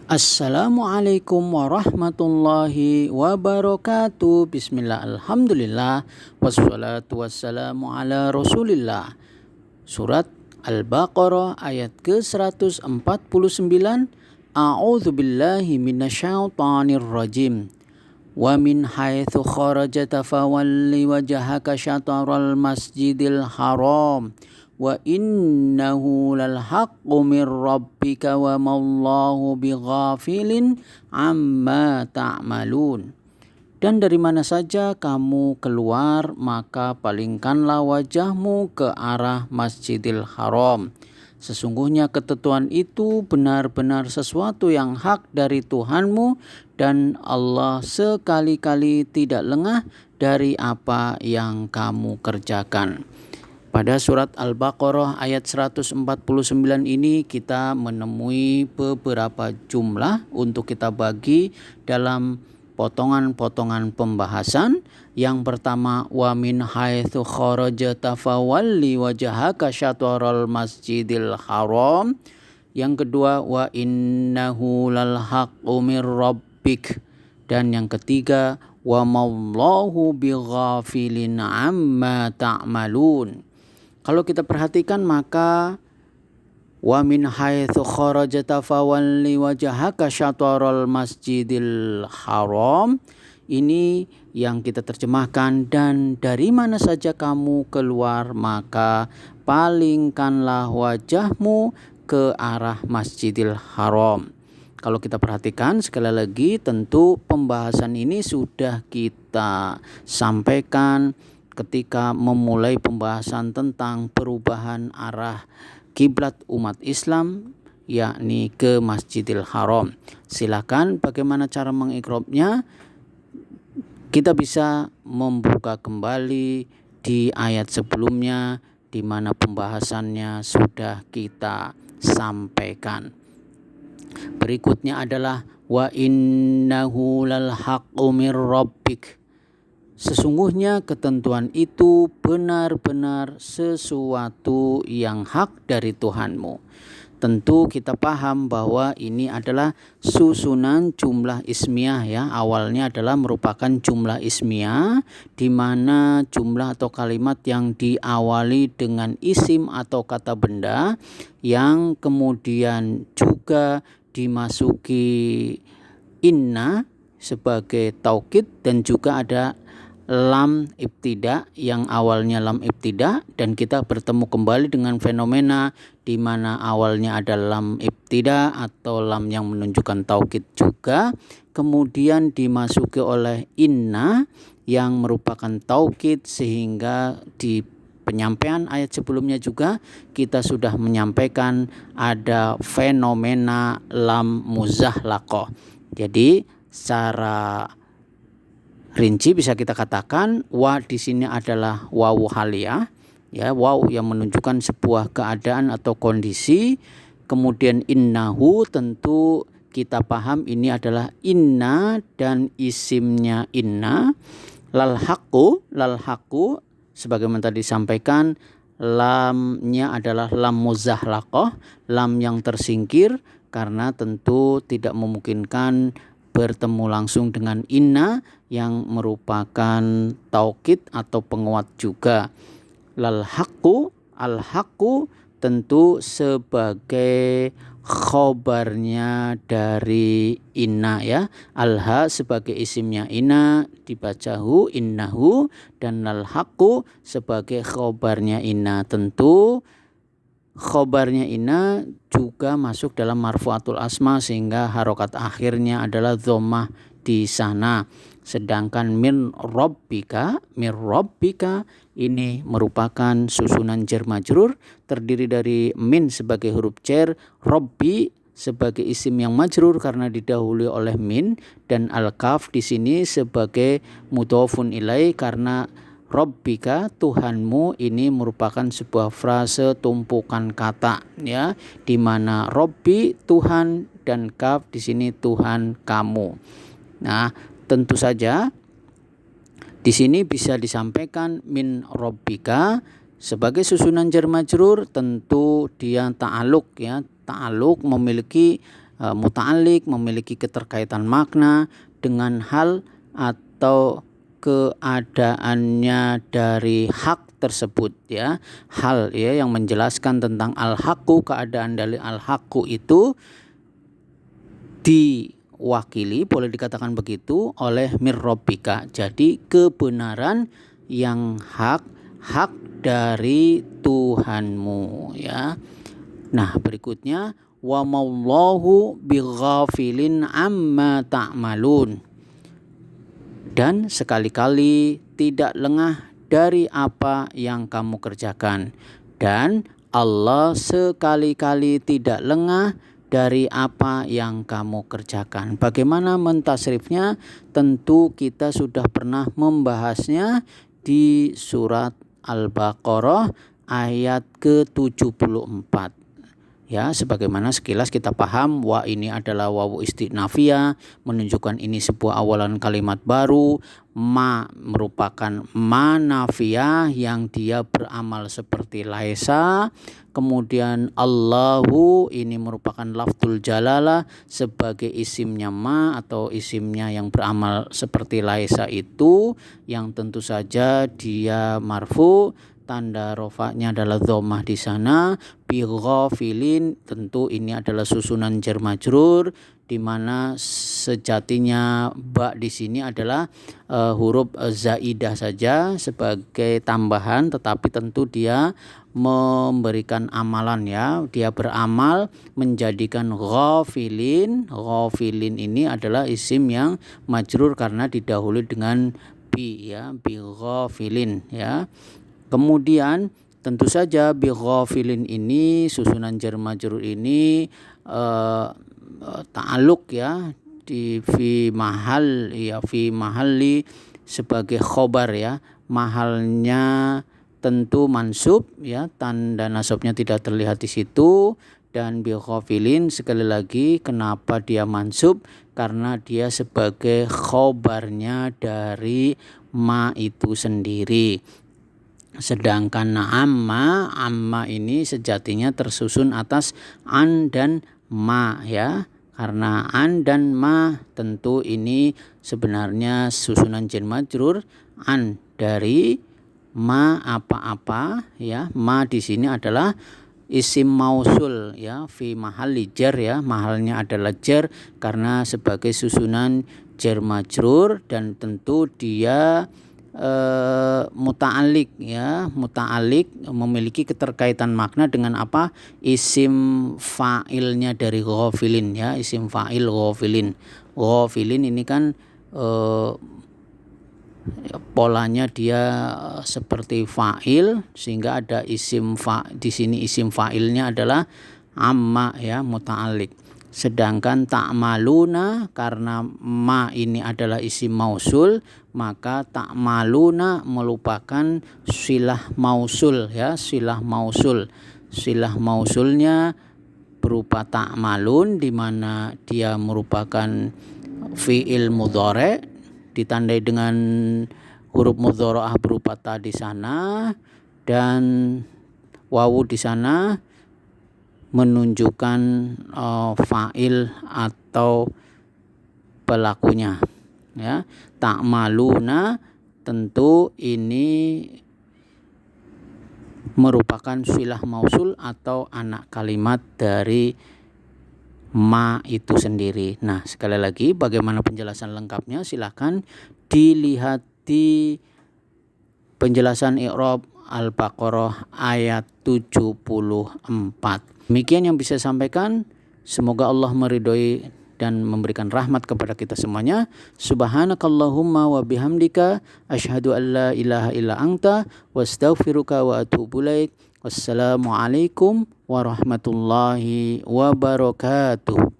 Assalamualaikum warahmatullahi wabarakatuh. Bismillah, alhamdulillah, wassalatu wassalamu ala rasulillah. Surat Al-Baqarah ayat ke-149. A'udzu billahi minasyaitonir rajim. Wa min haitsu kharajta fawalli wajhaka syatral masjidil haram wa innahu lal haqqu mir rabbika wa mallahu bighafilin amma ta'malun. Dan dari mana saja kamu keluar, maka palingkanlah wajahmu ke arah Masjidil Haram. Sesungguhnya ketentuan itu benar-benar sesuatu yang hak dari Tuhanmu, dan Allah sekali-kali tidak lengah dari apa yang kamu kerjakan. Pada surat Al-Baqarah ayat 149 ini kita menemui beberapa jumlah untuk kita bagi dalam potongan-potongan pembahasan. Yang pertama, wa min haitsu kharajta fawalli wajhaka syatral masjidil haram. Yang kedua, wa innahu lal haqqu mir rabbik. Dan yang ketiga, wa mallahu bighafilin amma ta'malun. Kalau kita perhatikan, maka wa min haitsu kharajta fawalli wajhaka syatral masjidil haram, ini yang kita terjemahkan, dan dari mana saja kamu keluar, maka palingkanlah wajahmu ke arah Masjidil Haram. Kalau kita perhatikan sekali lagi, tentu pembahasan ini sudah kita sampaikan ketika memulai pembahasan tentang perubahan arah kiblat umat Islam, yakni ke Masjidil Haram. Silakan bagaimana cara mengikrabnya, kita bisa membuka kembali di ayat sebelumnya di mana pembahasannya sudah kita sampaikan. Berikutnya adalah wa innahu lal haqqu mir rabbik. Sesungguhnya ketentuan itu benar-benar sesuatu yang hak dari Tuhanmu. Tentu kita paham bahwa ini adalah susunan jumlah ismiyah ya. Awalnya adalah merupakan jumlah ismiyah, di mana jumlah atau kalimat yang diawali dengan isim atau kata benda yang kemudian juga dimasuki inna sebagai taukid, dan juga ada lam ibtida yang awalnya lam ibtida, dan kita bertemu kembali dengan fenomena di mana awalnya ada lam ibtida atau lam yang menunjukkan taukid juga, kemudian dimasuki oleh inna yang merupakan taukid, sehingga di penyampaian ayat sebelumnya juga kita sudah menyampaikan ada fenomena lam muzahlaqah. Jadi secara rinci bisa kita katakan wa di sini adalah wawu haliyah, ya, wawu yang menunjukkan sebuah keadaan atau kondisi. Kemudian innahu tentu kita paham ini adalah inna dan isimnya inna. Lal haqqu sebagaimana tadi disampaikan, lamnya adalah lam muzahlaqah, lam yang tersingkir, karena tentu tidak memungkinkan bertemu langsung dengan inna yang merupakan taukid atau penguat juga. Lal haqqu, al haqqu tentu sebagai khobarnya dari inna ya. Alha sebagai isimnya inna dibaca hu, innahu, dan lal haqqu sebagai khobarnya inna. Tentu khobarnya inna juga masuk dalam marfu'atul asma, sehingga harokat akhirnya adalah dhammah di sana. Sedangkan min rabbika ini merupakan susunan jar majrur, terdiri dari min sebagai huruf jar, rabbi sebagai isim yang majrur karena didahului oleh min, dan al-kaf di sini sebagai mudhofun ilai karena Rabbika Tuhanmu ini merupakan sebuah frase tumpukan kata ya, di mana Robbi Tuhan dan kaf di sini Tuhan kamu. Nah, tentu saja di sini bisa disampaikan min Rabbika sebagai susunan jar majrur, tentu dia ta'aluk ya. Ta'aluk memiliki muta'alliq, memiliki keterkaitan makna dengan hal atau keadaannya dari hak tersebut, ya. Hal, ya, yang menjelaskan tentang al-haqqu, keadaan dari al-haqqu itu diwakili, boleh dikatakan begitu, oleh mir-rabbika. Jadi kebenaran yang hak dari Tuhanmu, ya. Nah, berikutnya wa mallahu bighafilin amma ta'malun. Dan sekali-kali tidak lengah dari apa yang kamu kerjakan. Dan Allah sekali-kali tidak lengah dari apa yang kamu kerjakan. Bagaimana mentasrifnya? Tentu kita sudah pernah membahasnya di surat Al-Baqarah ayat ke-74. Ya, sebagaimana sekilas kita paham, wa ini adalah wawu istinafiyah, menunjukkan ini sebuah awalan kalimat baru. Ma merupakan manafiyah yang dia beramal seperti laisa. Kemudian Allahu ini merupakan lafdzul jalalah sebagai isimnya ma atau isimnya yang beramal seperti laisa itu, yang tentu saja dia marfu. Tanda rofaknya adalah dhammah di sana. Bi ghafilin, tentu ini adalah susunan jar majrur, di mana sejatinya ba di sini adalah huruf zaidah saja sebagai tambahan, tetapi tentu dia memberikan amalan, ya. Dia beramal menjadikan ghafilin. Ghafilin ini adalah isim yang majrur karena didahului dengan bi, ya, bi ghafilin, ya. Kemudian tentu saja bi ghafilin ini, susunan jar majrur ini ta'alluq, ya, di fi mahal, ya, fi mahalli sebagai khobar, ya. Mahalnya tentu mansub, ya, tanda nasabnya tidak terlihat di situ. Dan bi ghafilin sekali lagi kenapa dia mansub? Karena dia sebagai khobarnya dari ma itu sendiri. Sedangkan amma ini sejatinya tersusun atas an dan ma, ya. Karena an dan ma tentu ini sebenarnya susunan jar majrur. An dari ma apa-apa, ya. Ma di sini adalah isim mausul, ya, fi mahalli jar, ya. Mahalnya adalah jar karena sebagai susunan jar majrur, dan tentu dia muta'alliq, ya. Muta'alliq memiliki keterkaitan makna dengan apa? Isim fa'ilnya dari ghafilin, ya. Isim fa'il ghafilin. Ghafilin ini kan polanya dia seperti fa'il, sehingga ada isim di sini isim fa'ilnya adalah amma, ya, muta'alliq. Sedangkan ta'maluna, karena ma ini adalah isim mausul, maka ta'maluna merupakan silah mausul, ya, silah mausul. Silah mausulnya berupa ta'malun, di mana dia merupakan fi'il mudhari, ditandai dengan huruf mudhari'ah berupa ta di sana, dan wawu di sana menunjukkan fa'il atau pelakunya, ya. Ta'maluna tentu ini merupakan silah mausul atau anak kalimat dari ma itu sendiri. Nah, sekali lagi bagaimana penjelasan lengkapnya silahkan dilihat di penjelasan i'rab Al-Baqarah ayat 74. Demikian yang bisa saya sampaikan. Semoga Allah meridhoi dan memberikan rahmat kepada kita semuanya. Subhanakallahumma wa bihamdika asyhadu an la ilaha illa anta wastaghfiruka wa atubu ilaik. Wassalamualaikum warahmatullahi wabarakatuh.